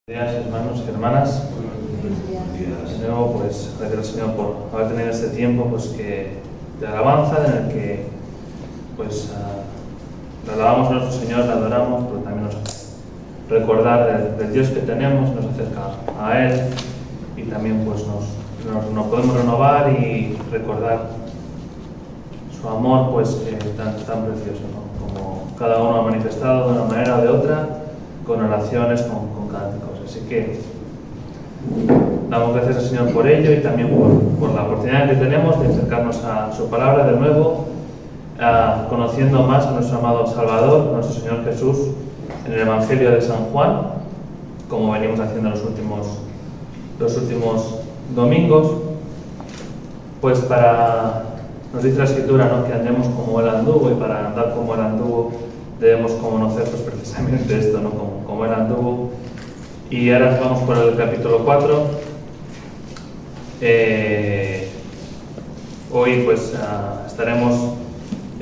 Buenos días, hermanos y hermanas. De nuevo, pues gracias al Señor por haber tenido este tiempo de alabanza en el que pues le alabamos a nuestro Señor, le adoramos, pero también nos hace recordar del Dios que tenemos, nos acerca a Él y también pues nos podemos renovar y recordar su amor pues tan precioso, ¿no? Como cada uno ha manifestado de una manera o de otra, con oraciones, con cánticos. Así que damos gracias al Señor por ello y también por la oportunidad que tenemos de acercarnos a su palabra de nuevo, conociendo más a nuestro amado Salvador, nuestro Señor Jesús, en el Evangelio de San Juan, como venimos haciendo los últimos domingos. Pues nos dice la Escritura, ¿no?, que andemos como Él anduvo, y para andar como Él anduvo debemos conocer pues precisamente esto, ¿no?, como Él anduvo. Y ahora vamos por el capítulo 4. Hoy pues estaremos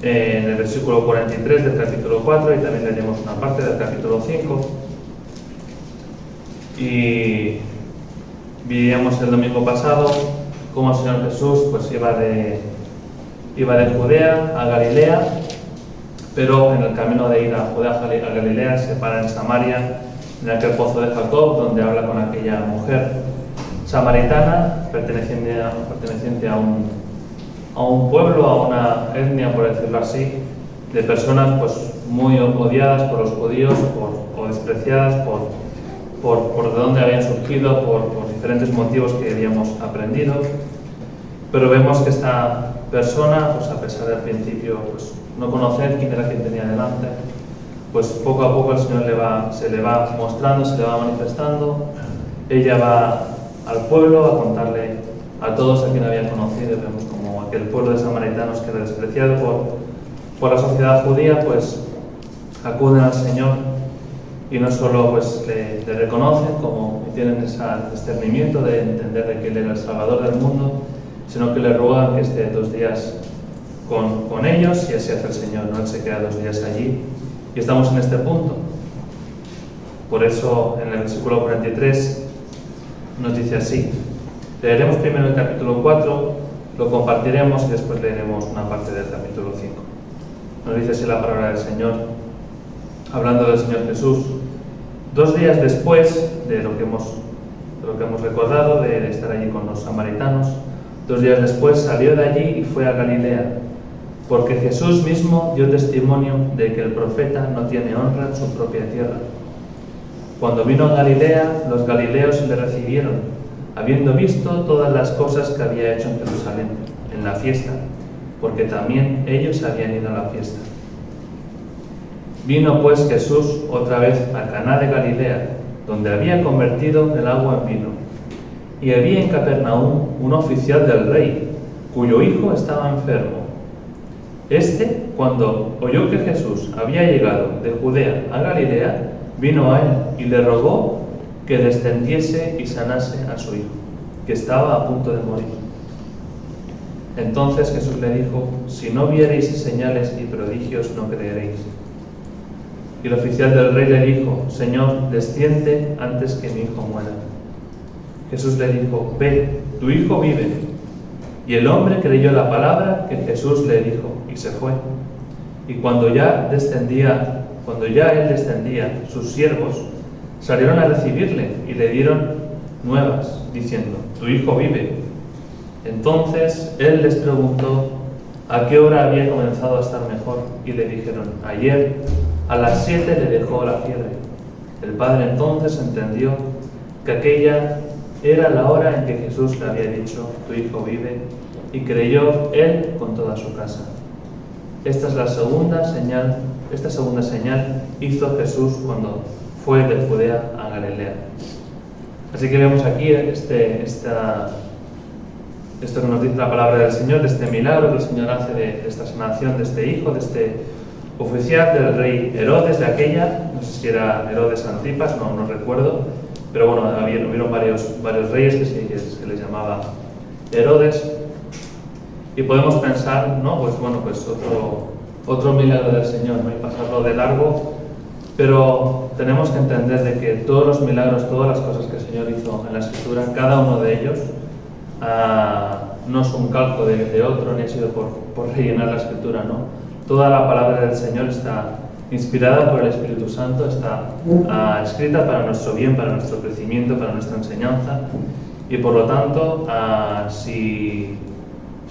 en el versículo 43 del capítulo 4 y también leeremos una parte del capítulo 5. Y veíamos el domingo pasado cómo el Señor Jesús pues iba de Judea a Galilea, pero en el camino de ir a Judea a Galilea se para en Samaria, en aquel pozo de Jacob, donde habla con aquella mujer samaritana perteneciente a un pueblo, a una etnia, por decirlo así, de personas pues muy odiadas por los judíos o despreciadas por de dónde habían surgido, por diferentes motivos que habíamos aprendido. Pero vemos que esta persona, pues a pesar del principio pues no conocer quién era quien tenía delante, pues poco a poco el Señor se le va mostrando, se le va manifestando. Ella va al pueblo a contarle a todos a quien había conocido. Vemos como aquel pueblo de samaritanos que era despreciado por la sociedad judía, pues acuden al Señor y no solo pues le reconocen y tienen ese discernimiento de entender de que Él era el Salvador del mundo, sino que le ruegan que esté 2 días con ellos, y así hace el Señor, ¿no? Él se queda 2 días allí. Y estamos en este punto. Por eso en el versículo 43 nos dice así. Leeremos primero el capítulo 4, lo compartiremos y después leeremos una parte del capítulo 5. Nos dice así la palabra del Señor, hablando del Señor Jesús. 2 días después de lo que hemos recordado, de estar allí con los samaritanos, 2 días después salió de allí y fue a Galilea, porque Jesús mismo dio testimonio de que el profeta no tiene honra en su propia tierra. Cuando vino a Galilea, los galileos le recibieron, habiendo visto todas las cosas que había hecho en Jerusalén, en la fiesta, porque también ellos habían ido a la fiesta. Vino pues Jesús otra vez a Caná de Galilea, donde había convertido el agua en vino. Y había en Capernaum un oficial del rey, cuyo hijo estaba enfermo. Este, cuando oyó que Jesús había llegado de Judea a Galilea, vino a él y le rogó que descendiese y sanase a su hijo, que estaba a punto de morir. Entonces Jesús le dijo: si no viereis señales y prodigios, no creeréis. Y el oficial del rey le dijo: Señor, desciende antes que mi hijo muera. Jesús le dijo: ve, tu hijo vive. Y el hombre creyó la palabra que Jesús le dijo y se fue. Y cuando ya él descendía, sus siervos salieron a recibirle y le dieron nuevas, diciendo: tu hijo vive. Entonces él les preguntó a qué hora había comenzado a estar mejor, y le dijeron: ayer a las 7 le dejó la fiebre. El padre entonces entendió que aquella era la hora en que Jesús le había dicho: tu hijo vive, y creyó él con toda su casa. Esta segunda señal hizo Jesús cuando fue de Judea a Galilea. Así que vemos aquí esto que nos dice la palabra del Señor, de este milagro que el Señor hace de esta sanación de este hijo, de este oficial del rey Herodes de aquella, no sé si era Herodes Antipas, no recuerdo, pero bueno, hubieron varios reyes que se les llamaba Herodes. Y podemos pensar, ¿no? Pues otro milagro del Señor, ¿no? Y pasarlo de largo Pero tenemos que entender de que todos los milagros, todas las cosas que el Señor hizo en la Escritura, cada uno de ellos no es un calco de otro, ni ha sido por rellenar la Escritura, ¿no? Toda la palabra del Señor está inspirada por el Espíritu Santo, está escrita para nuestro bien, para nuestro crecimiento, para nuestra enseñanza, y por lo tanto, si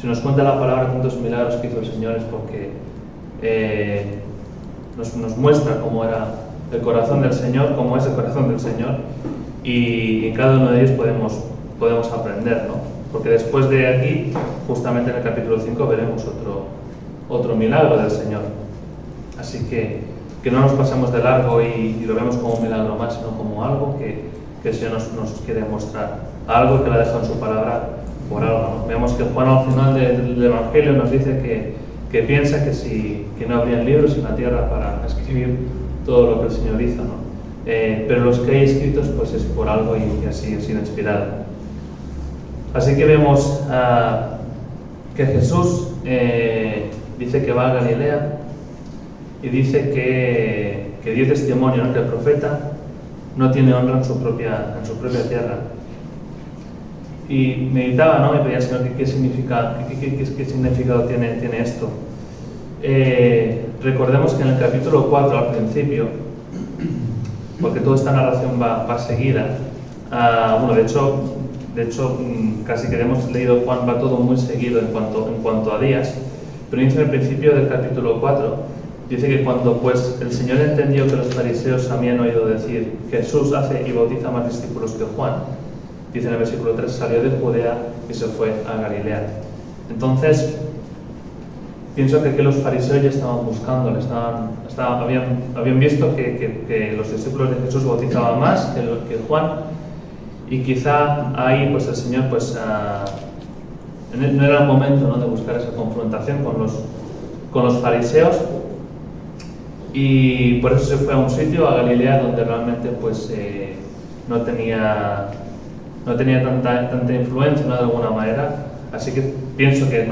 nos cuenta la palabra tantos milagros que hizo el Señor es porque nos muestra cómo era el corazón del Señor, cómo es el corazón del Señor, y en cada uno de ellos podemos aprender, ¿no? Porque después de aquí, justamente en el capítulo 5, veremos otro milagro del Señor. Así que no nos pasemos de largo y lo vemos como un milagro más, sino como algo que el Señor nos quiere mostrar, algo que le ha dejado en su palabra por algo, ¿no? Vemos que Juan al final del Evangelio nos dice que piensa que no habrían libros en la tierra para escribir todo lo que el Señor hizo, ¿no? Pero los que hay escritos pues es por algo y así ha sido inspirado. Así que vemos que Jesús dice que va a Galilea y dice que dio testimonio, ¿no? Que el profeta no tiene honra en su propia tierra. Y meditaba, ¿no? Y pedía al Señor qué significado tiene esto. Recordemos que en el capítulo 4, al principio, porque toda esta narración va seguida, de hecho, casi que hemos leído Juan, va todo muy seguido en cuanto a días, pero dice en el principio del capítulo 4, dice que cuando pues el Señor entendió que los fariseos habían oído decir Jesús hace y bautiza más discípulos que Juan, dice en el versículo 3, salió de Judea y se fue a Galilea. Entonces, pienso que los fariseos ya estaban buscando, habían visto que los discípulos de Jesús bautizaban más que Juan, y quizá ahí pues el Señor no era el momento, ¿no? De buscar esa confrontación con los fariseos, y por eso se fue a un sitio, a Galilea, donde realmente pues no tenía tanta influencia, ¿no? De alguna manera. Así que pienso que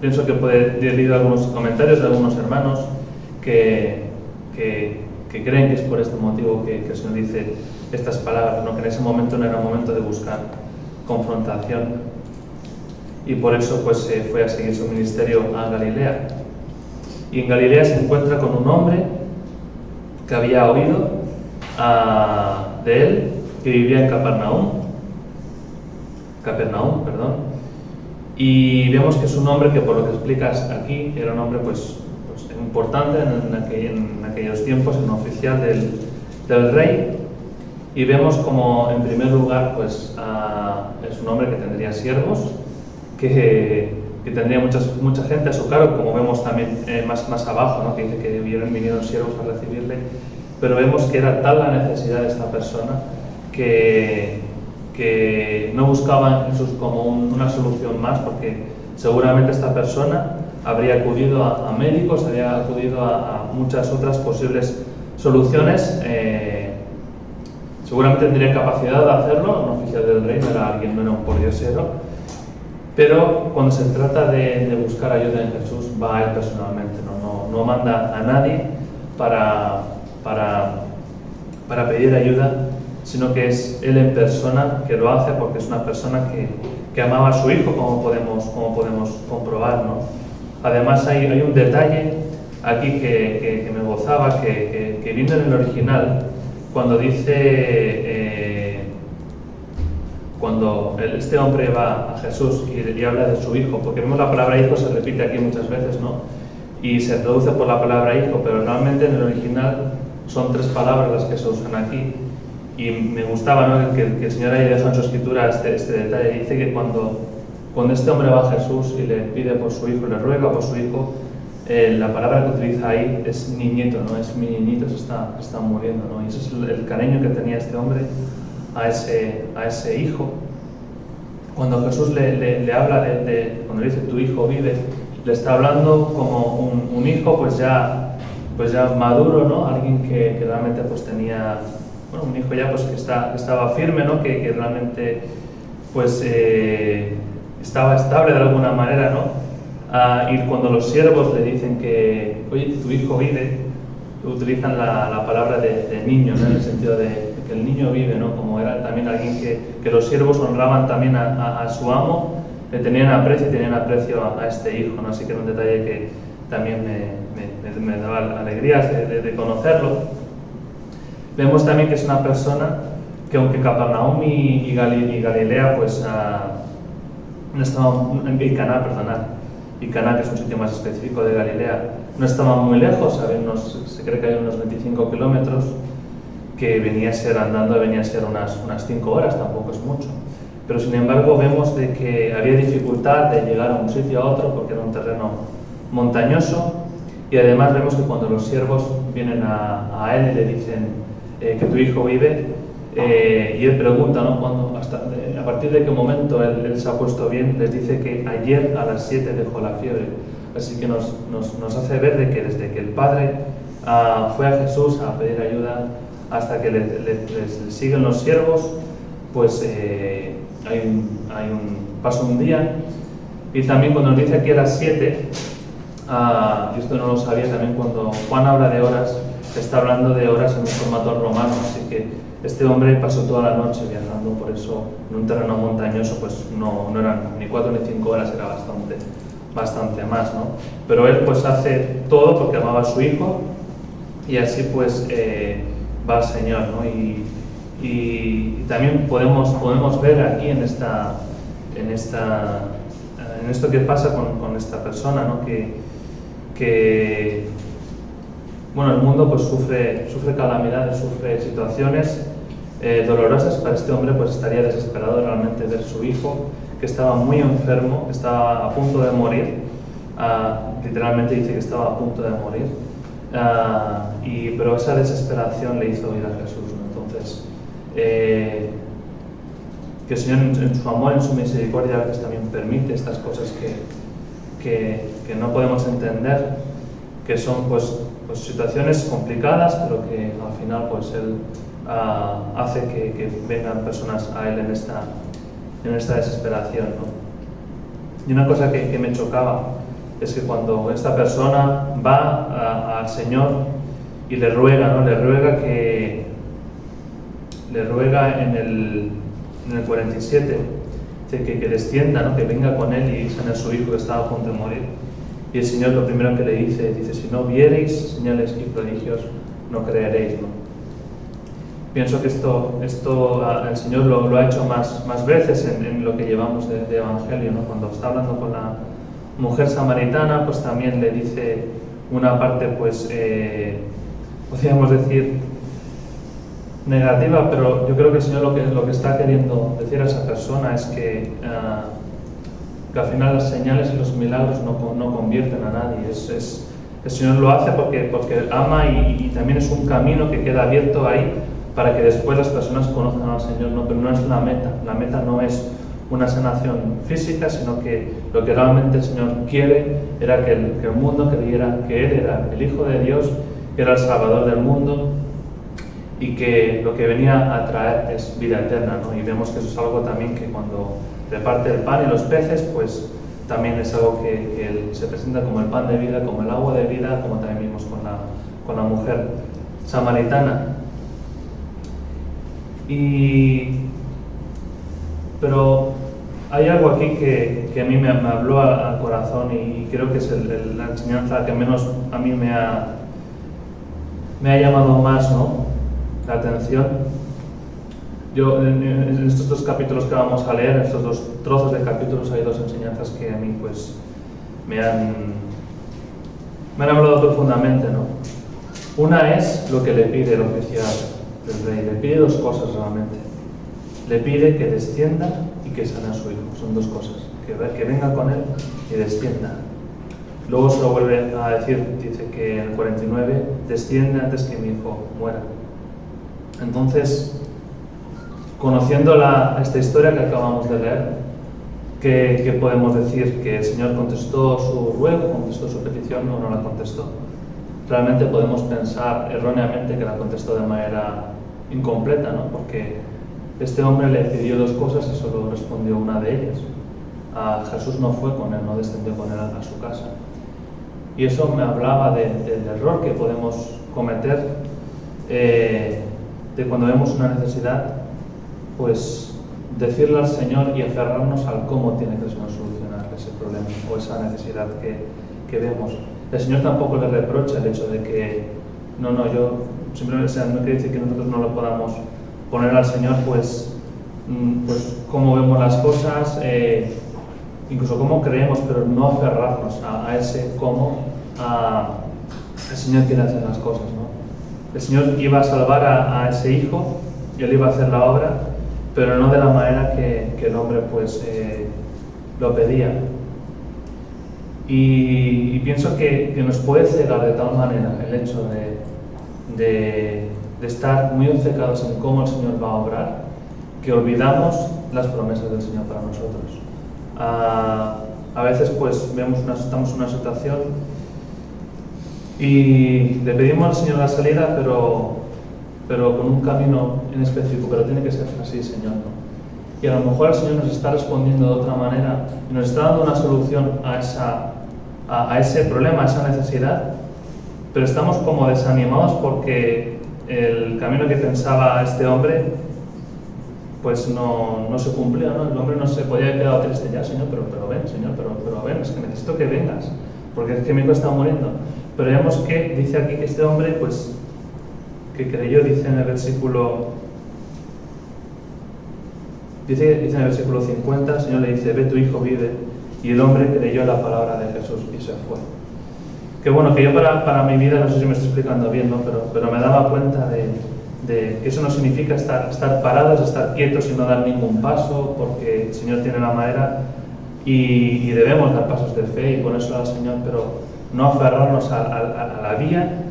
pienso que puede haber leído algunos comentarios de algunos hermanos que creen que es por este motivo que el Señor dice estas palabras, ¿no? Que en ese momento no era momento de buscar confrontación, y por eso pues se fue a seguir su ministerio a Galilea. Y en Galilea se encuentra con un hombre que había oído de él, que vivía en Capernaum, y vemos que es un hombre que, por lo que explicas aquí, era un hombre pues importante en aquellos tiempos, en un oficial del rey, y vemos como en primer lugar pues es un hombre que tendría siervos, que tendría mucha gente a su cargo, como vemos también más abajo, ¿no? Que dice que vinieron siervos a recibirle, pero vemos que era tal la necesidad de esta persona que no buscaba en Jesús como una solución más, porque seguramente esta persona habría acudido a médicos, habría acudido a muchas otras posibles soluciones. Seguramente tendría capacidad de hacerlo, un oficial del rey, no era un pordiosero, pero cuando se trata de buscar ayuda en Jesús, va a él personalmente, no manda a nadie para pedir ayuda, sino que es él en persona que lo hace, porque es una persona que amaba a su hijo, como podemos comprobar, ¿no? Además hay un detalle aquí que me gozaba, que viendo en el original, cuando dice, cuando este hombre va a Jesús y habla de su hijo, porque vemos la palabra hijo se repite aquí muchas veces, ¿no? Y se traduce por la palabra hijo, pero realmente en el original son 3 palabras las que se usan aquí. Y me gustaba, ¿no? que el Señor haya dejado en su escritura este detalle. Dice que cuando este hombre va a Jesús y le pide por su hijo, le ruega por su hijo, la palabra que utiliza ahí es niñito, ¿no? Es mi niñito, se está muriendo, ¿no? Y ese es el cariño que tenía este hombre a ese hijo. Cuando Jesús le habla cuando dice tu hijo vive, le está hablando como un hijo pues ya maduro, ¿no? Alguien que realmente pues tenía, bueno, un hijo ya pues que estaba firme, ¿no? Que realmente pues estaba estable de alguna manera, ¿no? Y cuando los siervos le dicen que, oye, tu hijo vive, utilizan la palabra de niño, ¿no? En el sentido de que el niño vive, ¿no? Como era también alguien que los siervos honraban también a su amo, le tenían aprecio y tenían aprecio a este hijo, ¿no? Así que era un detalle que también me daba alegrías de conocerlo. Vemos también que es una persona que, aunque Capernaum y Galilea, pues no estaban, y Caná, que es un sitio más específico de Galilea, no estaban muy lejos, se cree que hay unos 25 kilómetros, que venía a ser andando, venía a ser unas 5 horas, tampoco es mucho. Pero sin embargo vemos de que había dificultad de llegar a un sitio a otro porque era un terreno montañoso, y además vemos que cuando los siervos vienen a él y le dicen que tu hijo vive, y él pregunta, ¿no? A partir de qué momento él se ha puesto bien, les dice que ayer a las 7 dejó la fiebre. Así que nos hace ver de que desde que el padre fue a Jesús a pedir ayuda hasta que le siguen los siervos, pues pasa un día. Y también cuando nos dice aquí a las 7, y esto no lo sabía, también cuando Juan habla de horas, está hablando de horas en un formato romano, así que este hombre pasó toda la noche viajando, por eso en un terreno montañoso pues no eran ni 4 ni 5 horas, era bastante más, ¿no? Pero él pues hace todo porque amaba a su hijo, y así pues va al Señor, ¿no? Y también podemos ver aquí en esto que pasa con esta persona, ¿no? Que bueno, el mundo pues sufre calamidades, sufre situaciones dolorosas. Para este hombre pues estaría desesperado realmente ver su hijo, que estaba muy enfermo, que estaba a punto de morir, literalmente dice que estaba a punto de morir, pero esa desesperación le hizo ir a Jesús, ¿no? Entonces, que el Señor en su amor, en su misericordia, a veces también permite estas cosas que no podemos entender, que son pues situaciones complicadas, pero que al final pues Él hace que vengan personas a Él en esta desesperación, ¿no? Y una cosa que me chocaba es que cuando esta persona va al Señor y le ruega, ¿no? Le ruega en el 47, que descienda, ¿no? Que venga con él y sane a su hijo que estaba a punto de morir. Y el Señor lo primero que le dice, si no viereis señales y prodigios, no creeréis, ¿no? Pienso que esto el Señor lo ha hecho más veces en lo que llevamos de Evangelio, ¿no? Cuando está hablando con la mujer samaritana, pues también le dice una parte, pues, podríamos decir, negativa, pero yo creo que el Señor lo que está queriendo decir a esa persona es que al final las señales y los milagros no convierten a nadie. El Señor lo hace porque ama, y también es un camino que queda abierto ahí para que después las personas conozcan al Señor, ¿no? Pero no es la meta. La meta no es una sanación física, sino que lo que realmente el Señor quiere era que el mundo creyera que Él era el Hijo de Dios, que era el Salvador del mundo, y que lo que venía a traer es vida eterna, ¿no? Y vemos que eso es algo también que cuando reparte el pan y los peces, pues también es algo que Él se presenta como el pan de vida, como el agua de vida, como también vimos con la mujer samaritana. Pero hay algo aquí que a mí me habló al corazón, y creo que es la enseñanza que menos a mí me ha llamado más, ¿no?, la atención. Yo en estos 2 capítulos que vamos a leer, en estos 2 trozos de capítulos, hay 2 enseñanzas que a mí pues me han hablado profundamente, ¿no? Una es lo que le pide el oficial del rey. Le pide 2 cosas realmente. Le pide que descienda y que sane a su hijo. Son 2 cosas. Que venga con él y descienda. Luego se lo vuelve a decir, dice que en el 49, desciende antes que mi hijo muera. Entonces, conociendo esta historia que acabamos de leer, ¿qué podemos decir? ¿Que el Señor contestó su ruego, contestó su petición, o no la contestó? Realmente podemos pensar erróneamente que la contestó de manera incompleta, ¿no? Porque este hombre le pidió 2 cosas y solo respondió una de ellas. Jesús no fue con él, no descendió con él a su casa. Y eso me hablaba del error que podemos cometer de cuando vemos una necesidad, pues decirle al Señor y aferrarnos al cómo tiene que el Señor solucionar ese problema o esa necesidad que vemos. El Señor tampoco le reprocha el hecho de que yo simplemente, o sea, no quiere decir que nosotros no lo podamos poner al Señor, pues cómo vemos las cosas, incluso cómo creemos, pero no aferrarnos a ese cómo el Señor quiere hacer las cosas, ¿no? El Señor iba a salvar a ese hijo y Él iba a hacer la obra, pero no de la manera que el hombre pues lo pedía. Y pienso que nos puede cegar de tal manera el hecho de estar muy obcecados en cómo el Señor va a obrar, que olvidamos las promesas del Señor para nosotros. A veces pues estamos en una situación y le pedimos al Señor la salida, pero con un camino en específico, pero tiene que ser así, Señor, ¿no? Y a lo mejor el Señor nos está respondiendo de otra manera y nos está dando una solución a ese problema, a esa necesidad, pero estamos como desanimados porque el camino que pensaba este hombre pues no se cumplía, ¿no? El hombre no se podía haber quedado triste ya, Señor, pero ven, Señor, pero ven, es que necesito que vengas, porque es que mi hijo está muriendo. Pero vemos que dice aquí que este hombre, pues, que creyó, dice en el versículo 50, el Señor le dice, ve, tu hijo vive, y el hombre creyó la palabra de Jesús y se fue. Que bueno, que yo para mi vida, no sé si me estoy explicando bien, ¿no? Pero me daba cuenta de que eso no significa estar parados, estar quietos y no dar ningún paso, porque el Señor tiene la manera y debemos dar pasos de fe y ponérselo al Señor, pero no aferrarnos a la vía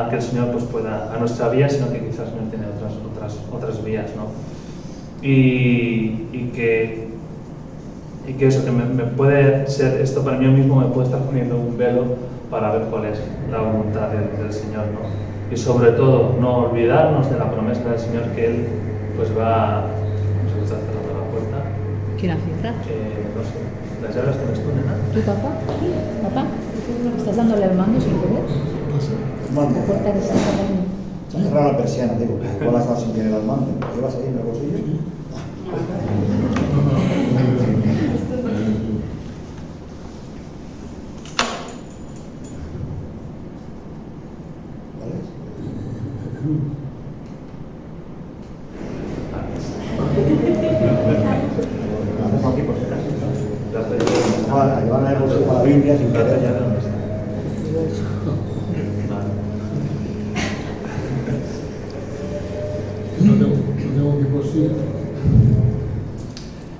que el Señor pues pueda, a nuestra vía, sino que quizás el Señor tiene otras vías, ¿no? Y que eso, que me puede ser, esto para mí mismo me puede estar poniendo un velo para ver cuál es la voluntad del Señor, ¿no? Y sobre todo, no olvidarnos de la promesa del Señor que Él pues va, no sé si está cerrando la puerta. ¿Quién la cierra? No sé, las llaves tienes tú, nena. ¿Tu papá? ¿Papá? ¿Estás dándole al mando sin querer? Mando. La puerta que está cerrando. Cerrar la persiana, digo, que igual has estado sin querer al mando. ¿Llevas ahí en el bolsillo? La dejo aquí por si acaso. A llevar en el bolsillo la Biblia sin querer ya no está.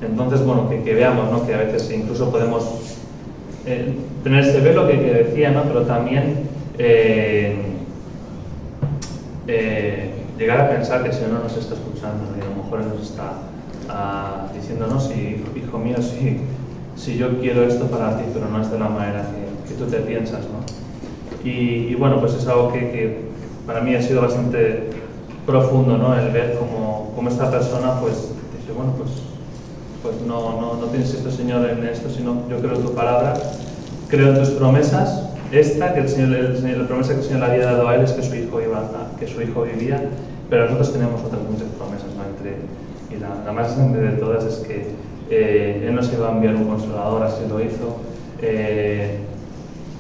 Entonces, bueno, que veamos, ¿no? Que a veces incluso podemos tener ese velo que decía, ¿no? Pero también llegar a pensar que el Señor no nos está escuchando, ¿no? Y a lo mejor nos está diciendo, no, si, hijo mío, si yo quiero esto para ti, pero no es de la manera que tú te piensas, ¿no? Y bueno, pues es algo que para mí ha sido bastante profundo, ¿no? El ver cómo esta persona pues dice, bueno, pues no tienes esto, Señor, en esto, sino yo creo en tu palabra, creo en tus promesas. Esta, que la promesa que el Señor le había dado a él es que su hijo vivía, pero nosotros tenemos otras muchas promesas, ¿no? Y la más grande de todas es que Él nos iba a enviar un consolador, así lo hizo, que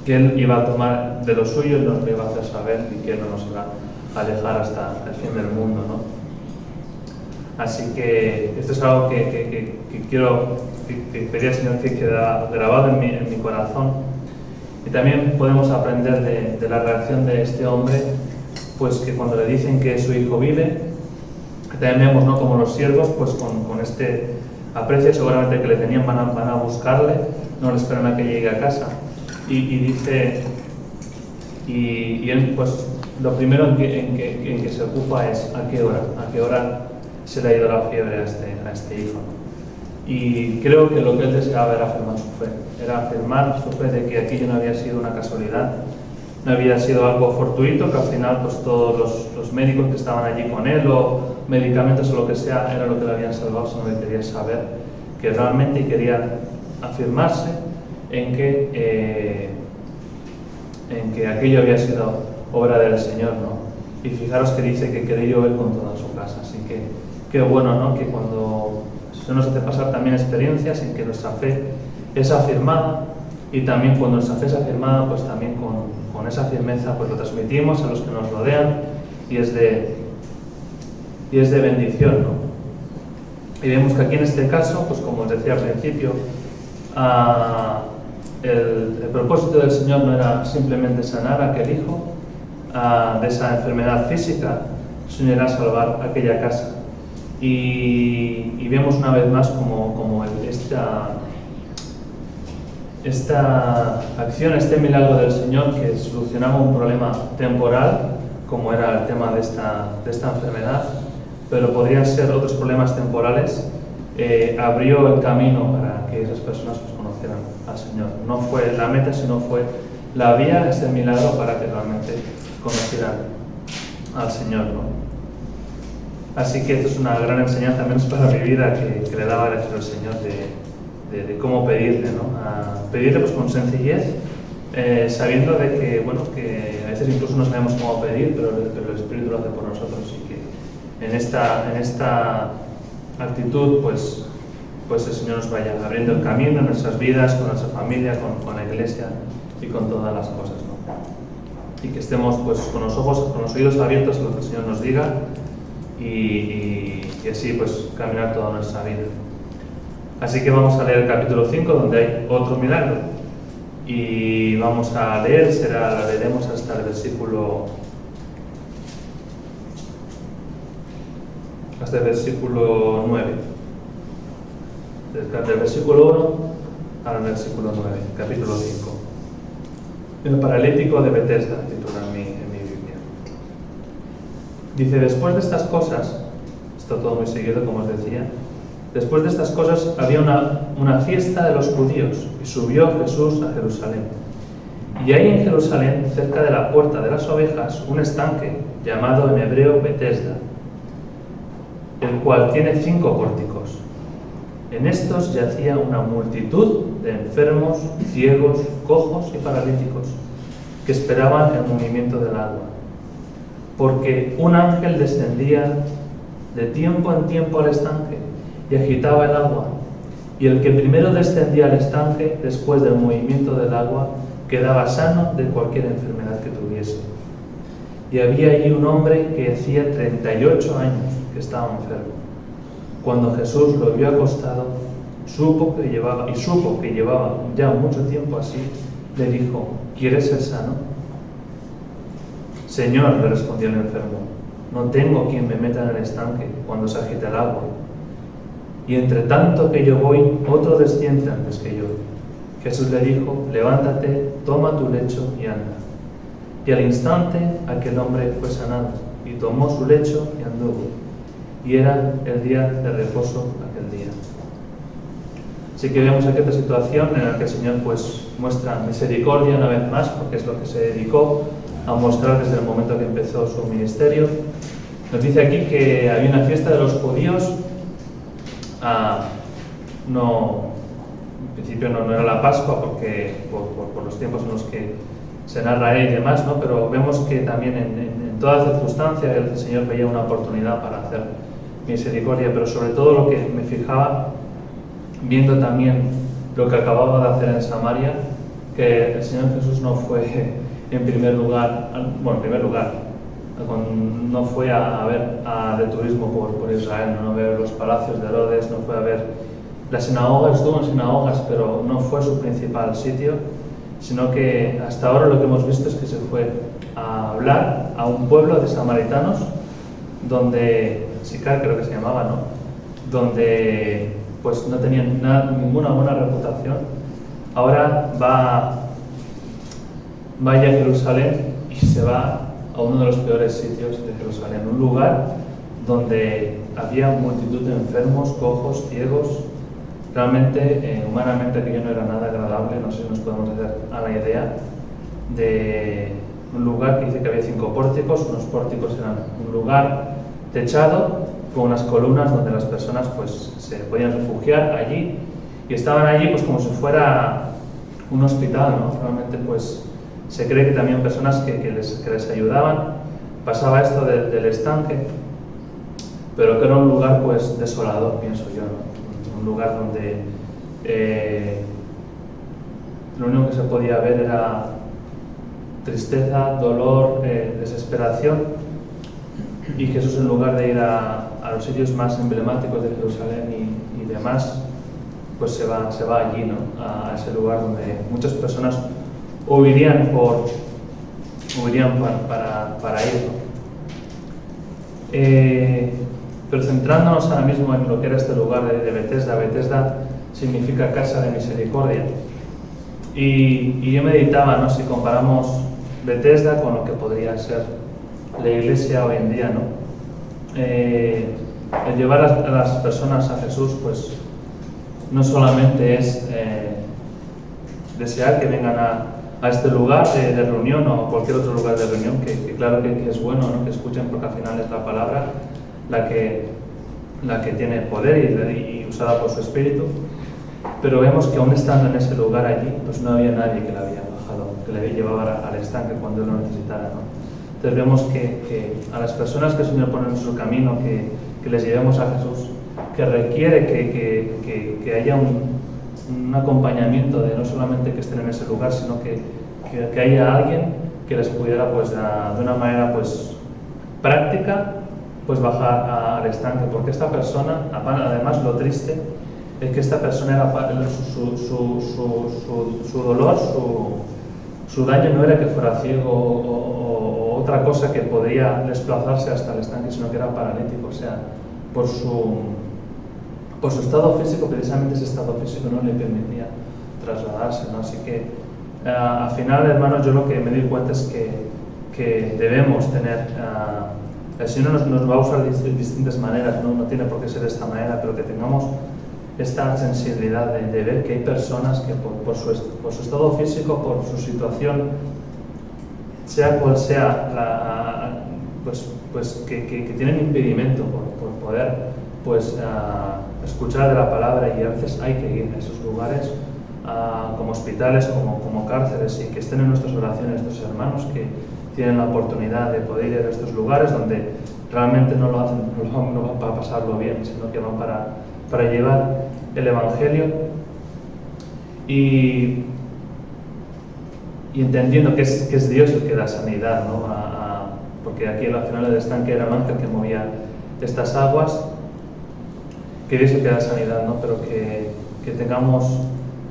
Él iba a tomar de lo suyo y nos lo iba a hacer saber y que Él no nos iba a alejar hasta el fin del mundo, ¿no? Así que esto es algo que quiero, que pedía al Señor que quede grabado en mi corazón. Y también podemos aprender de la reacción de este hombre, pues que cuando le dicen que su hijo vive, también vemos, ¿no? Como los siervos, pues con este aprecio seguramente que le tenían, van a buscarle, no le esperan a que llegue a casa. Y dice, y él, pues lo primero en que se ocupa es a qué hora se le ha ido la fiebre a este hijo, ¿no? Y creo que lo que él deseaba era afirmar su fe, de que aquello no había sido una casualidad, no había sido algo fortuito, que al final pues todos los médicos que estaban allí con él o medicamentos o lo que sea era lo que le habían salvado, sino que quería saber que realmente quería afirmarse en que aquello había sido obra del Señor, ¿no? Y fijaros que dice que creyó Él con toda su casa. Así que qué bueno, ¿no? Que cuando se nos hace pasar también experiencias en que nuestra fe es afirmada, y también cuando nuestra fe es afirmada, pues también con esa firmeza pues lo transmitimos a los que nos rodean y es de bendición, ¿no? Y vemos que aquí en este caso, pues como os decía al principio, el propósito del Señor no era simplemente sanar a aquel hijo de esa enfermedad física, sino era salvar aquella casa. Y vemos una vez más como esta acción, este milagro del Señor que solucionaba un problema temporal, como era el tema de esta enfermedad, pero podrían ser otros problemas temporales, abrió el camino para que esas personas pues, conocieran al Señor. No fue la meta, sino fue la vía, este milagro para que realmente conocieran al Señor, ¿no? Así que esto es una gran enseñanza, menos para mi vida, que le daba gracias al Señor de cómo pedirle, ¿no? A pedirle pues con sencillez, sabiendo de que, bueno, que a veces incluso no sabemos cómo pedir, pero el Espíritu lo hace por nosotros, y que en esta actitud pues el Señor nos vaya abriendo el camino en nuestras vidas, con nuestra familia, con la Iglesia y con todas las cosas, ¿no? Y que estemos pues con los oídos abiertos a lo que el Señor nos diga y así pues caminar toda nuestra vida. Así que vamos a leer el capítulo 5, donde hay otro milagro. Y vamos a leer, la leeremos hasta el versículo 9. Del versículo 1 al versículo 9, capítulo 5. El paralítico de Betesda, titula en mi Biblia. Dice, después de estas cosas, esto todo muy seguido como os decía, después de estas cosas había una fiesta de los judíos y subió Jesús a Jerusalén. Y hay en Jerusalén, cerca de la puerta de las ovejas, un estanque llamado en hebreo Betesda, el cual tiene 5 pórticos. En estos yacía una multitud de enfermos, ciegos, cojos y paralíticos, que esperaban el movimiento del agua. Porque un ángel descendía de tiempo en tiempo al estanque y agitaba el agua, y el que primero descendía al estanque, después del movimiento del agua, quedaba sano de cualquier enfermedad que tuviese. Y había allí un hombre que hacía 38 años que estaba enfermo. Cuando Jesús lo vio acostado, supo que llevaba ya mucho tiempo así, le dijo, ¿quieres ser sano? Señor, le respondió el enfermo, no tengo quien me meta en el estanque cuando se agita el agua. Y entre tanto que yo voy, otro desciende antes que yo. Jesús le dijo, levántate, toma tu lecho y anda. Y al instante aquel hombre fue sanado, y tomó su lecho y anduvo. Y era el día de reposo aquel día. Así que vemos aquí esta situación en la que el Señor pues muestra misericordia una vez más, porque es lo que se dedicó a mostrar desde el momento que empezó su ministerio. Nos dice aquí que había una fiesta de los judíos. En principio no era la Pascua, porque por los tiempos en los que se narra y demás, ¿no? Pero vemos que también en toda circunstancia el Señor veía una oportunidad para hacer misericordia, pero sobre todo lo que me fijaba, viendo también lo que acababa de hacer en Samaria, que el Señor Jesús no fue en primer lugar, no fue de turismo por Israel, no a ver los palacios de Herodes, no fue a ver las sinagogas, estuvo en sinagogas, pero no fue su principal sitio, sino que hasta ahora lo que hemos visto es que se fue a hablar a un pueblo de samaritanos, donde, Sicar creo que se llamaba, ¿no? Donde pues no tenían ninguna buena reputación. Ahora va a Jerusalén y se va a uno de los peores sitios de Jerusalén, un lugar donde había multitud de enfermos, cojos, ciegos. Realmente, humanamente aquello no era nada agradable. No sé si nos podemos hacer a la idea de un lugar que dice que había 5 pórticos. Unos pórticos eran un lugar techado con unas columnas donde las personas pues se podían refugiar allí, y estaban allí pues como si fuera un hospital, ¿no? Realmente pues se cree que también personas que les ayudaban. Pasaba esto del estanque, pero que era un lugar pues desolador, pienso yo, ¿no? Un lugar donde lo único que se podía ver era tristeza, dolor, desesperación, y Jesús, en lugar de ir a los sitios más emblemáticos de Jerusalén y demás, pues se va allí, ¿no? A ese lugar donde muchas personas huirían para ir, ¿no? Pero centrándonos ahora mismo en lo que era este lugar de Betesda. Betesda significa casa de misericordia. Y yo meditaba, ¿no? Si comparamos Betesda con lo que podría ser la iglesia hoy en día, ¿no? El llevar a las personas a Jesús, pues no solamente es desear que vengan a este lugar de reunión o a cualquier otro lugar de reunión, que claro que es bueno, ¿no? Que escuchen, porque al final es la palabra la que tiene poder y usada por su Espíritu. Pero vemos que aún estando en ese lugar allí, pues no había nadie que le había bajado, que le había llevado al estanque cuando él lo necesitara, ¿no? Entonces vemos que a las personas que el Señor pone en su camino, que les llevemos a Jesús, que requiere que haya un acompañamiento de no solamente que estén en ese lugar, sino que haya alguien que les pudiera, pues, de una manera pues práctica, pues bajar al estanque, porque esta persona, además lo triste es que esta persona era su dolor, su daño no era que fuera ciego o otra cosa que podría desplazarse hasta el estanque, sino que era paralítico. O sea, por su estado físico, precisamente ese estado físico no le permitía trasladarse, ¿no? Así que al final, hermanos, yo lo que me doy cuenta es que debemos tener, el Señor nos va a usar de distintas maneras, no tiene por qué ser de esta manera, pero que tengamos esta sensibilidad de ver que hay personas que por su estado físico, por su situación, sea cual sea, pues que tienen impedimento por poder pues escuchar de la palabra, y a veces hay que ir a esos lugares como hospitales, como cárceles, y que estén en nuestras oraciones estos hermanos que tienen la oportunidad de poder ir a estos lugares donde realmente no lo hacen no para pasarlo bien, sino que van para llevar el Evangelio y entendiendo que es Dios el que da sanidad, ¿no? Porque aquí al final del estanque era un ángel que movía estas aguas, que Dios es el que da sanidad, ¿no? Pero que tengamos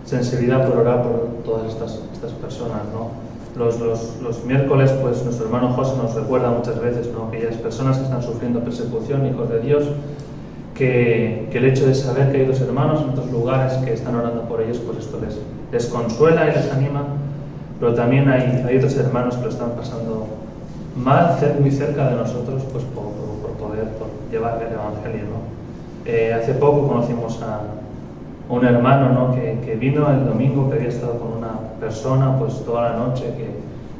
sensibilidad por orar por todas estas personas, ¿no? Los miércoles, pues nuestro hermano José nos recuerda muchas veces, ¿no? Aquellas personas que están sufriendo persecución, hijos de Dios, que el hecho de saber que hay dos hermanos en otros lugares que están orando por ellos, pues esto les consuela y les anima. Pero también hay otros hermanos que lo están pasando mal, muy cerca de nosotros, pues por llevar el Evangelio, ¿no? Hace poco conocimos a un hermano, ¿no? que vino el domingo, que había estado con una persona pues toda la noche, que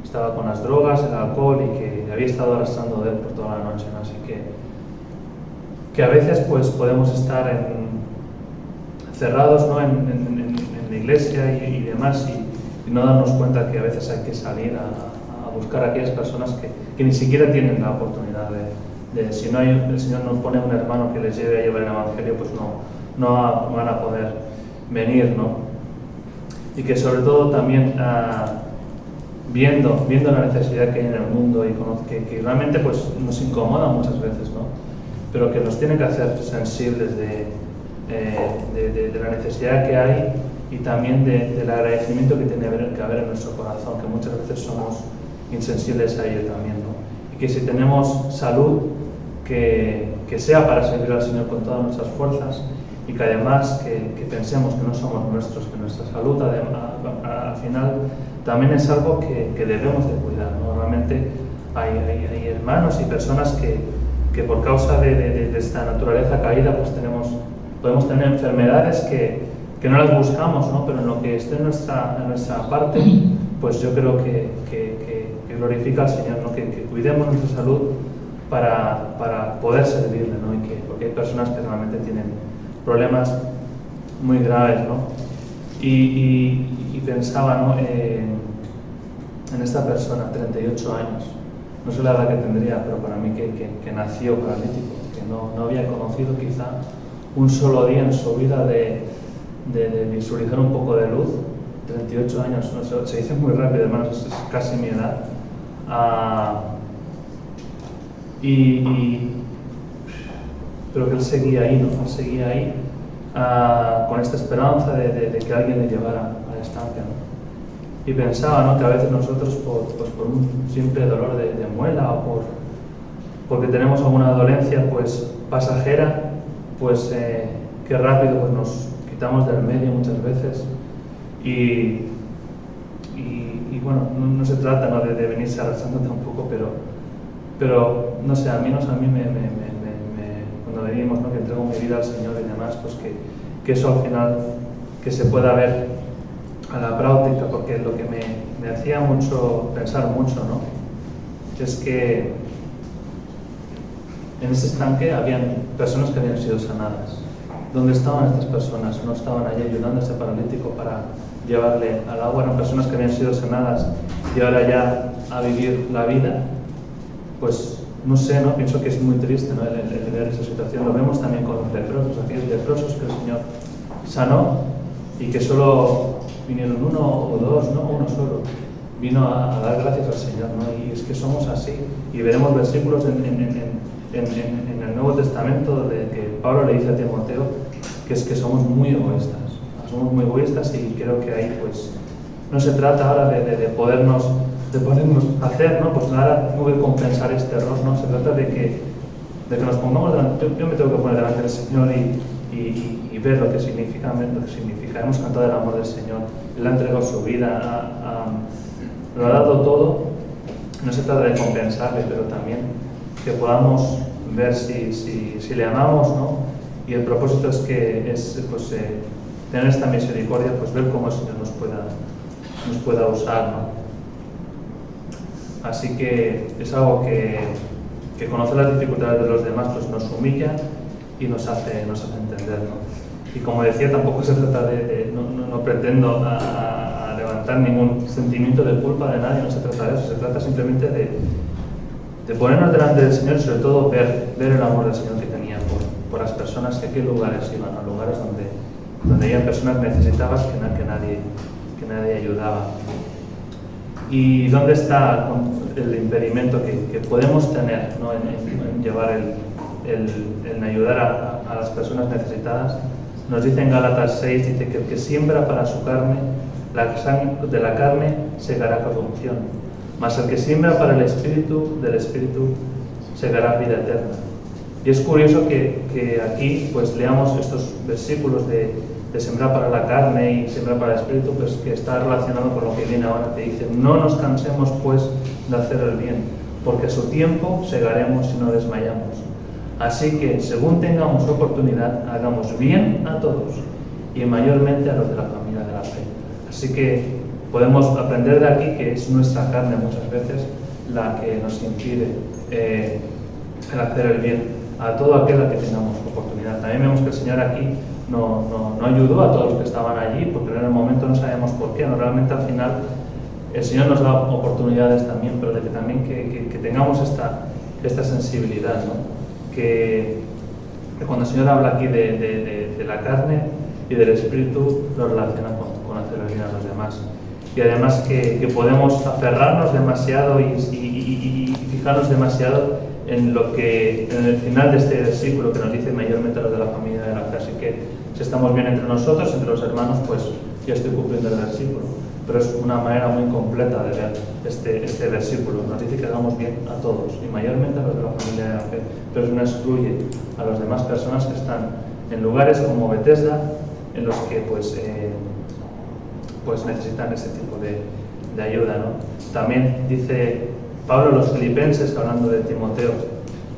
estaba con las drogas, el alcohol, y que había estado arrastrando de él por toda la noche, ¿no? Así que a veces pues podemos estar cerrados, ¿no? en la iglesia y demás, y no darnos cuenta que a veces hay que salir a buscar a aquellas personas que ni siquiera tienen la oportunidad de si no el Señor nos pone un hermano que les lleve a llevar el Evangelio, pues no van a poder venir, ¿no? Y que sobre todo también viendo la necesidad que hay en el mundo, y que realmente pues nos incomoda muchas veces, ¿no? Pero que nos tiene que hacer sensibles de la necesidad que hay, y también del agradecimiento que tiene que haber en nuestro corazón, que muchas veces somos insensibles a ello también, ¿no? Y que si tenemos salud, que sea para servir al Señor con todas nuestras fuerzas, y que además que pensemos que no somos nuestros, que nuestra salud al final también es algo que debemos de cuidar, ¿no? Normalmente hay hermanos y personas que por causa de esta naturaleza caída pues podemos tener enfermedades que no las buscamos, ¿no? Pero en lo que esté en nuestra parte, pues yo creo que glorifica al Señor, ¿no? Que cuidemos nuestra salud para poder servirle, ¿no? Porque hay personas que realmente tienen problemas muy graves, ¿no? Y pensaba, ¿no? en esta persona, 38 años. No sé la edad que tendría, pero para mí que nació paralítico, que no había conocido quizá un solo día en su vida de visualizar un poco de luz. 38 años, no sé, se dice muy rápido, hermanos, es casi mi edad. Pero que él seguía ahí, ¿no? Él seguía ahí con esta esperanza de que alguien le llevara a la estancia, ¿no? Y pensaba, ¿no?, que a veces nosotros por un simple dolor de muela o porque tenemos alguna dolencia pues pasajera, pues que rápido pues, nos quitamos del medio muchas veces y bueno, no se trata, ¿no?, de venirse arrastrando tampoco, pero no sé, a mí cuando venimos, ¿no?, que entrego mi vida al Señor y demás, pues que eso al final que se pueda ver a la práctica, porque lo que me hacía pensar mucho, ¿no?, es que en ese estanque habían personas que habían sido sanadas. ¿Dónde estaban estas personas? No estaban allí ayudando a ese paralítico para llevarle al agua. Eran personas que habían sido sanadas y ahora ya a vivir la vida. Pues no sé, ¿no? Pienso que es muy triste, ¿no?, el ver esa situación. Lo vemos también con los leprosos, aquellos leprosos que el Señor sanó y que solo vinieron uno o dos, ¿no?, uno solo. Vino a dar gracias al Señor, ¿no? Y es que somos así. Y veremos versículos en el Nuevo Testamento de que Pablo le dice a Timoteo que es que somos muy egoístas. Somos muy egoístas y creo que ahí pues no se trata ahora de podernos hacer, ¿no? Pues ahora tengo que compensar este error, ¿no? Se trata de que nos pongamos delante. Yo me tengo que poner delante del Señor y ver lo que significa. Hemos cantado el amor del Señor. Él ha entregado su vida, lo ha dado todo. No se trata de compensarle, pero también que podamos ver si le amamos, ¿no? Y el propósito es pues, tener esta misericordia, pues ver cómo el Señor nos pueda usar, ¿no? Así que es algo que conocer las dificultades de los demás pues nos humilla y nos hace entender, ¿no? Y como decía, tampoco se trata no pretendo a levantar ningún sentimiento de culpa de nadie, no se trata de eso, se trata simplemente de ponernos delante del Señor y sobre todo ver el amor del Señor que tenía por las personas, que a qué lugares iban, a lugares donde había personas necesitadas que nadie ayudaba. ¿Y dónde está el impedimento que podemos tener, ¿no?, en llevar en ayudar a las personas necesitadas? Nos dice en Gálatas 6, dice que el que siembra para su carne, de la carne segará corrupción, mas el que siembra para el Espíritu, del Espíritu segará vida eterna. Y es curioso que aquí pues leamos estos versículos de sembrar para la carne y sembrar para el Espíritu, pues que está relacionado con lo que viene ahora, que dice: no nos cansemos pues de hacer el bien, porque a su tiempo segaremos si no desmayamos. Así que, según tengamos oportunidad, hagamos bien a todos, y mayormente a los de la familia de la fe. Así que podemos aprender de aquí que es nuestra carne muchas veces la que nos impide el hacer el bien a todo aquel a que tengamos oportunidad. También vemos que el Señor aquí no ayudó a todos los que estaban allí, porque en el momento no sabemos por qué. Realmente al final el Señor nos da oportunidades también, pero de que también que tengamos esta sensibilidad, ¿no? Que cuando el Señor habla aquí de la carne y del Espíritu, lo relaciona con hacer el bien a los demás. Y además que podemos aferrarnos demasiado y fijarnos demasiado en el final de este versículo que nos dice mayormente a los de la familia de la fe. Así que si estamos bien entre nosotros, entre los hermanos, pues ya estoy cumpliendo el versículo. Pero es una manera muy completa de ver este versículo. Nos dice que hagamos bien a todos, y mayormente a los de la familia de la fe, pero eso no excluye a las demás personas que están en lugares como Bethesda, en los que pues necesitan ese tipo de ayuda, ¿no? También dice Pablo a los filipenses, hablando de Timoteo,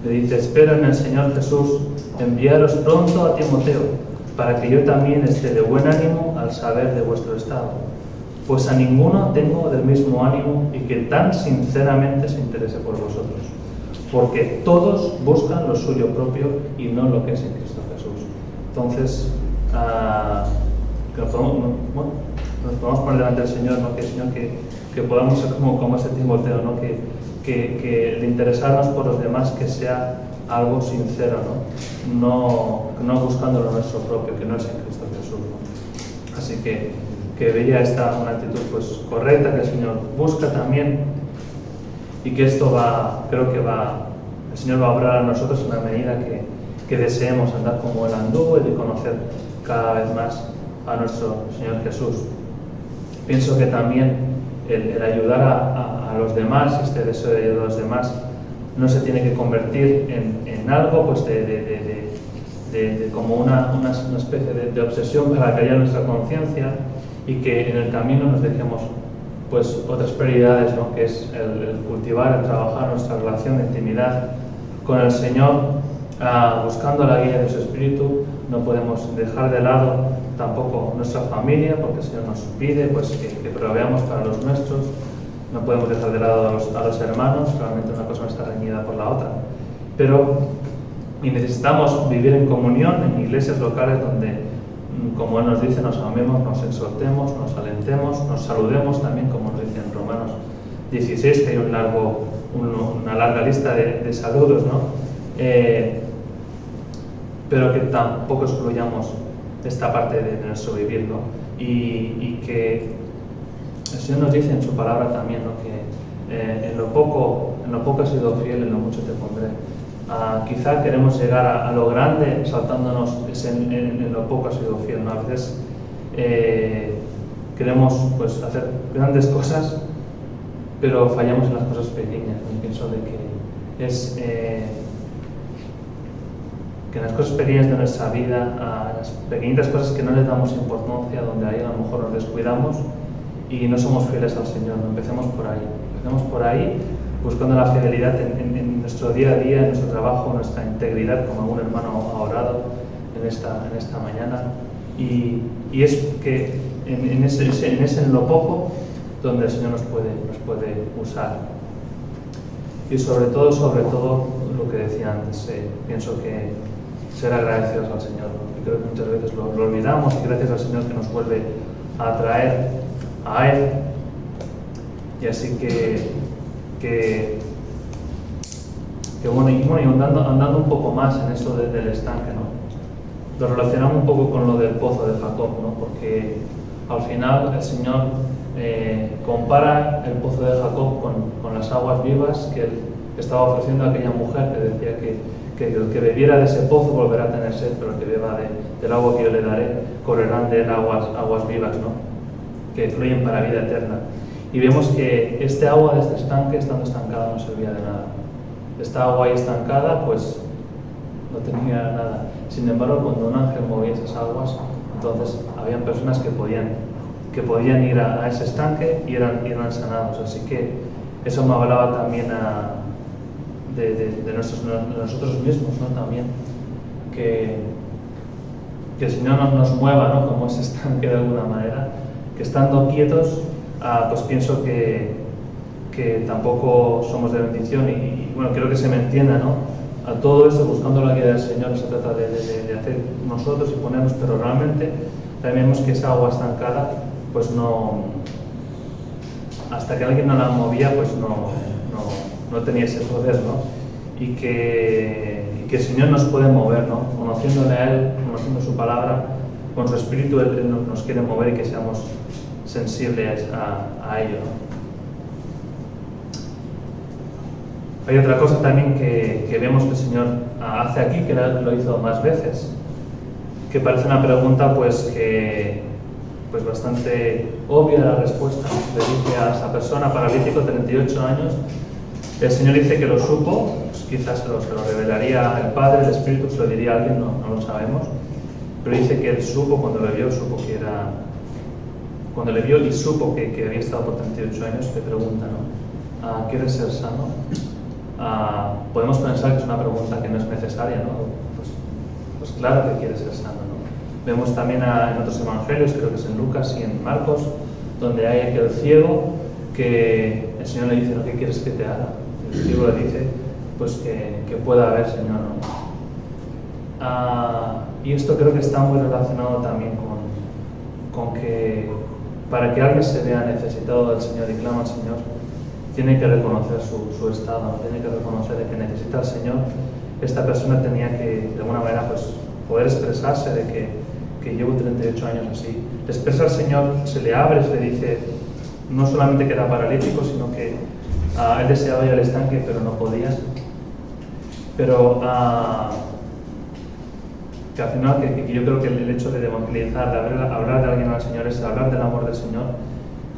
le dice: espero en el Señor Jesús enviaros pronto a Timoteo, para que yo también esté de buen ánimo al saber de vuestro estado. Pues a ninguno tengo del mismo ánimo y que tan sinceramente se interese por vosotros, porque todos buscan lo suyo propio y no lo que es en Cristo Jesús. Entonces, que nos podamos poner delante del Señor, ¿no? Que Señor, que podamos ser como ese Timoteo, ¿no? Que el interesarnos por los demás que sea algo sincero, ¿no? No buscando lo nuestro propio, que no es en Cristo Jesús, ¿no? Así que veía una actitud pues correcta que el Señor busca también, y que esto creo que el Señor va a obrar a nosotros en la medida que deseemos andar como Él anduvo y de conocer cada vez más a nuestro Señor Jesús. Pienso que también el ayudar a los demás, este deseo de ayudar a los demás, no se tiene que convertir en algo pues como una especie de obsesión para callar nuestra conciencia, y que en el camino nos dejemos pues otras prioridades, ¿no? Que es el cultivar, el trabajar nuestra relación de intimidad con el Señor, buscando la guía de su Espíritu. No podemos dejar de lado tampoco nuestra familia, porque el Señor nos pide pues que proveamos para los nuestros. No podemos dejar de lado a los hermanos, realmente una cosa no está reñida por la otra. Y necesitamos vivir en comunión en iglesias locales donde, como Él nos dice, nos amemos, nos exhortemos, nos alentemos, nos saludemos también, como nos dice en Romanos 16, que hay una larga lista de saludos, ¿no? Pero que tampoco excluyamos esta parte de nuestro vivir, ¿no? Y que el Señor nos dice en su palabra también, ¿no? Que en lo poco has sido fiel, en lo mucho te pondré. Quizá queremos llegar a lo grande saltándonos en lo poco has sido fiel, ¿no? A veces queremos pues hacer grandes cosas, pero fallamos en las cosas pequeñas. ¿No? Pienso de que es que en las cosas pequeñas de nuestra vida, las pequeñitas cosas que no les damos importancia, donde ahí a lo mejor nos descuidamos y no somos fieles al Señor. ¿No? Empecemos por ahí, buscando la fidelidad en nuestro día a día, en nuestro trabajo, nuestra integridad, como algún hermano ha orado en esta mañana. Y es que en lo poco donde el Señor nos puede usar. Y sobre todo lo que decía antes, pienso que ser agradecidos al Señor, ¿no? Y creo que muchas veces lo olvidamos, y gracias al Señor que nos vuelve a atraer a Él. Y así bueno, y andando un poco más en esto del estanque, ¿no? Lo relacionamos un poco con lo del pozo de Jacob, ¿no? Porque al final el Señor compara el pozo de Jacob con las aguas vivas que Él estaba ofreciendo a aquella mujer que decía que el que bebiera de ese pozo volverá a tener sed, pero el que beba del agua que yo le daré, correrán de él aguas vivas, ¿no? Que fluyen para vida eterna. Y vemos que este agua de este estanque, estando estancada, no servía de nada. Esta agua ahí estancada, pues no tenía nada. Sin embargo, cuando un ángel movía esas aguas, entonces habían personas que podían ir a ese estanque y eran sanados. Así que eso me hablaba también de nosotros mismos, ¿no? También que el Señor nos mueva, ¿no? Como ese estanque de alguna manera, que estando quietos, pues pienso que tampoco somos de bendición y bueno, quiero que se me entienda, ¿no? A todo esto, buscando la guía del Señor, se trata de hacer nosotros y ponernos, pero realmente también vemos que esa agua estancada, pues no, hasta que alguien no la movía, pues no tenía ese poder, ¿no? Y que el Señor nos puede mover, ¿no? Conociéndole a Él, conociendo su palabra, con su Espíritu Él nos quiere mover y que seamos sensibles a ello, ¿no? Hay otra cosa también que vemos que el Señor hace aquí, que lo hizo más veces, que parece una pregunta pues bastante obvia la respuesta. Le dice a esa persona, paralítico, 38 años, el Señor dice que lo supo, pues quizás se lo revelaría el Padre, el Espíritu, se lo diría a alguien, no lo sabemos, pero dice que él supo, cuando le vio, cuando le vio y supo que había estado por 38 años, le pregunta, ¿no? ¿Quieres ser sano? Podemos pensar que es una pregunta que no es necesaria, ¿no? Pues claro que quiere ser sano, ¿no? Vemos también en otros evangelios, creo que es en Lucas y en Marcos, donde hay aquel ciego que el Señor le dice, ¿no? ¿Qué quieres que te haga? El ciego le dice, pues que pueda haber, Señor, ¿no? Y esto creo que está muy relacionado también con que para que alguien se vea necesitado del Señor y clama al Señor, tiene que reconocer su estado, ¿no? Tiene que reconocer que necesita al Señor. Esta persona tenía que, de alguna manera, pues, poder expresarse de que llevo 38 años así. Le expresa al Señor, se le abre, se le dice no solamente que era paralítico, sino que él deseaba ir al estanque, pero no podía. Pero que al final, que yo creo que el hecho de evangelizar, de hablar de alguien al Señor, es hablar del amor del Señor,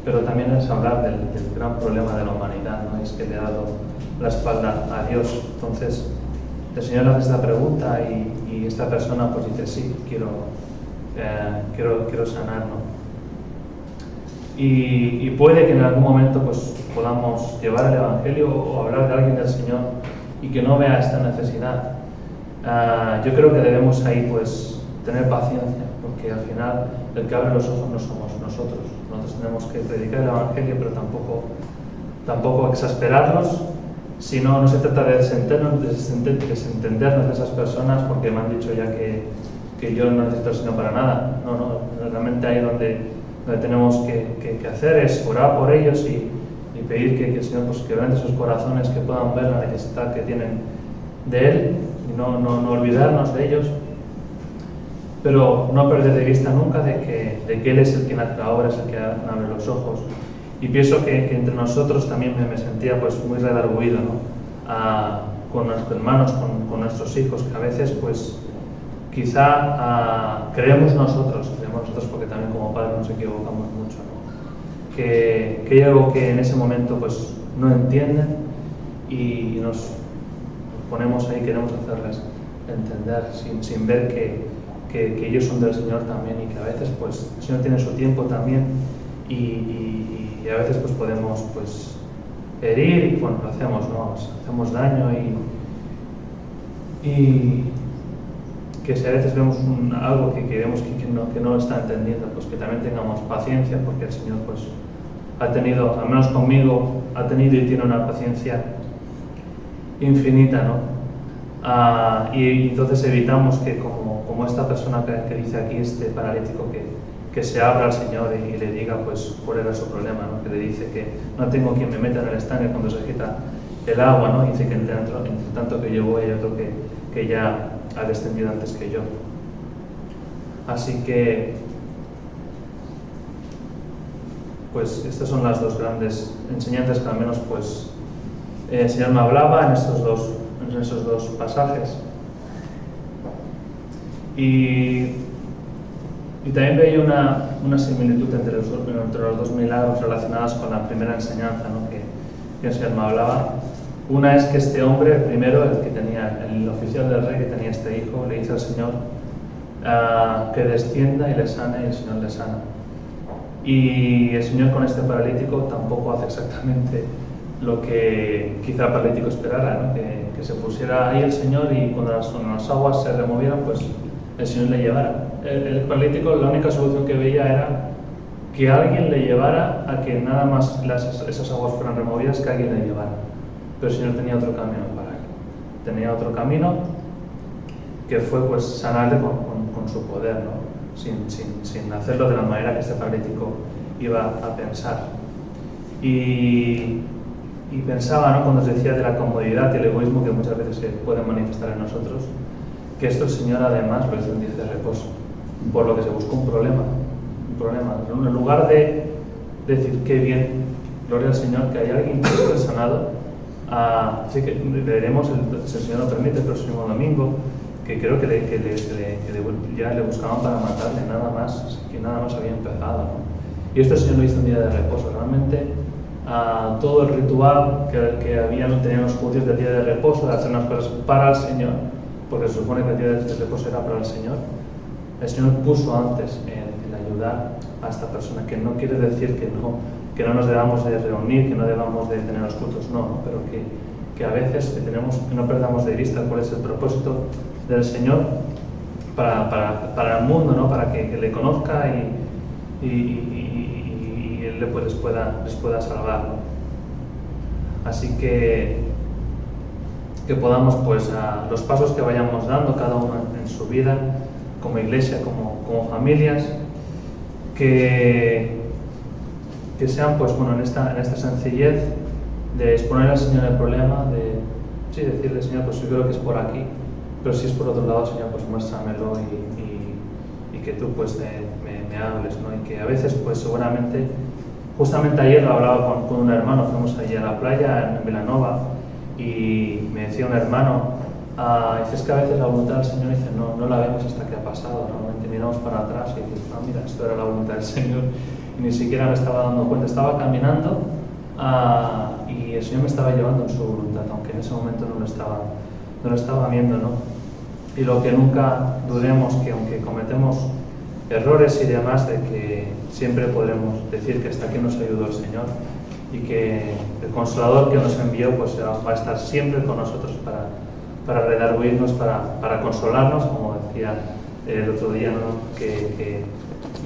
pero también es hablar del gran problema de la humanidad, ¿no? Es que le ha dado la espalda a Dios. Entonces, el Señor hace esta pregunta y esta persona pues dice, sí, quiero sanar, ¿no? Y puede que en algún momento pues podamos llevar el Evangelio o hablar de alguien del Señor y que no vea esta necesidad. Yo creo que debemos ahí pues tener paciencia, porque al final el que abre los ojos no somos nosotros. Nosotros tenemos que predicar el Evangelio, pero tampoco exasperarnos, sino no se trata de desentendernos de esas personas porque me han dicho ya que yo no necesito al Señor para nada. No, realmente ahí donde tenemos que hacer es orar por ellos y pedir que el Señor pues quebrante sus corazones, que puedan ver la necesidad que tienen de Él y no olvidarnos de ellos, pero no perder de vista nunca de que Él es el que hace la obra, es el que abre los ojos. Y pienso que entre nosotros también me sentía pues muy redarguido, ¿no? Con nuestros hermanos, con nuestros hijos, que a veces pues quizá creemos nosotros porque también como padres nos equivocamos mucho, ¿no? Que hay algo que en ese momento pues no entienden y nos ponemos ahí, queremos hacerles entender sin ver que ellos son del Señor también y que a veces pues el Señor tiene su tiempo también y a veces pues podemos pues herir y bueno, lo hacemos, ¿no? Hacemos daño y que si a veces vemos algo que vemos que no está entendiendo, pues que también tengamos paciencia, porque el Señor pues ha tenido, al menos conmigo, ha tenido y tiene una paciencia infinita, ¿no? Y entonces evitamos que como esta persona que dice aquí, este paralítico, que se abra al Señor y le diga pues cuál era su problema, ¿no? Que le dice que no tengo quien me meta en el estanque cuando se agita el agua, ¿no? Y dice que entre tanto que yo voy hay otro que ya ha descendido antes que yo. Así que pues estas son las dos grandes enseñanzas que al menos pues el Señor me hablaba en esos dos pasajes. Y también veía una similitud entre los dos milagros relacionados con la primera enseñanza, ¿no? que el Señor me hablaba. Una es que este hombre, el primero, el oficial del rey que tenía este hijo, le dice al Señor que descienda y le sane, y el Señor le sana. Y el Señor con este paralítico tampoco hace exactamente lo que quizá el paralítico esperara, ¿no? Que se pusiera ahí el Señor y cuando las aguas se removieran, pues el Señor le llevara. El paralítico, la única solución que veía era que alguien le llevara a que nada más esas aguas fueran removidas, que alguien le llevara. Pero el Señor tenía otro camino para él. Tenía otro camino que fue pues sanarle con su poder, ¿no? Sin hacerlo de la manera que este paralítico iba a pensar. Y pensaba, ¿no? Cuando se decía de la comodidad y el egoísmo que muchas veces se puede manifestar en nosotros, que esto el Señor además lo hizo en 10 de reposo, por lo que se buscó un problema. En lugar de decir qué bien, gloria al Señor, que hay alguien que esté sanado, así que veremos, si el Señor lo permite, el próximo domingo, que creo que ya le buscaban para matarle, nada más había empezado, ¿no? Y esto el Señor lo hizo un día de reposo. Realmente todo el ritual que tenían los judíos del día de reposo, de hacer unas cosas para el Señor, porque se supone que el día de reposo era para el Señor puso antes el ayudar a esta persona, que no quiere decir que no nos debamos de reunir, que no debamos de tener los cultos, no, pero que a veces que no perdamos de vista cuál es el propósito del Señor para el mundo, ¿no? Para que le conozca y Él les pueda salvar, ¿no? Así que podamos pues los pasos que vayamos dando cada uno en su vida, como iglesia, como familias, que sean, pues bueno, en esta sencillez de exponer al Señor el problema, de sí, decirle, Señor, pues yo creo que es por aquí, pero si es por otro lado, Señor, pues muéstramelo y que tú pues me hables, ¿no? Y que a veces, pues seguramente, justamente ayer lo hablaba con un hermano, fuimos allí a la playa en Vilanova y me decía un hermano, dice, es que a veces la voluntad del Señor, dice, no la vemos hasta que ha pasado, normalmente miramos para atrás y dices, mira, esto era la voluntad del Señor y ni siquiera me estaba dando cuenta, estaba caminando y el Señor me estaba llevando en su voluntad, aunque en ese momento no lo estaba viendo, ¿no? Y lo que nunca dudemos, que aunque cometemos errores y demás, de que siempre podremos decir que hasta aquí nos ayudó el Señor y que el Consolador que nos envió pues va a estar siempre con nosotros para redarguirnos, para consolarnos, como decía el otro día, ¿no? que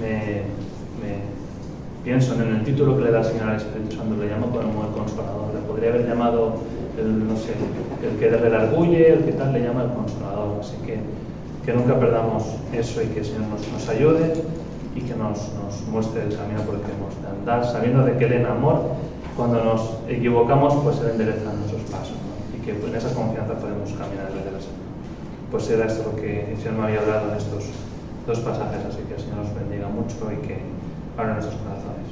me pienso en el título que le da el Señor al Espíritu Santo, le llamo como el Consolador. Le podría haber llamado el que redarguye, el que tal, le llama el Consolador. Así que nunca perdamos eso y que el Señor nos ayude y que nos muestre el camino por el que hemos de andar, sabiendo de que Él en amor, cuando nos equivocamos, pues Él endereza nuestros pasos, ¿no? Y que en esa confianza podemos caminar desde el Señor. Pues era esto lo que el Señor me había hablado en estos dos pasajes, así que el Señor nos bendiga mucho y que abra nuestros corazones.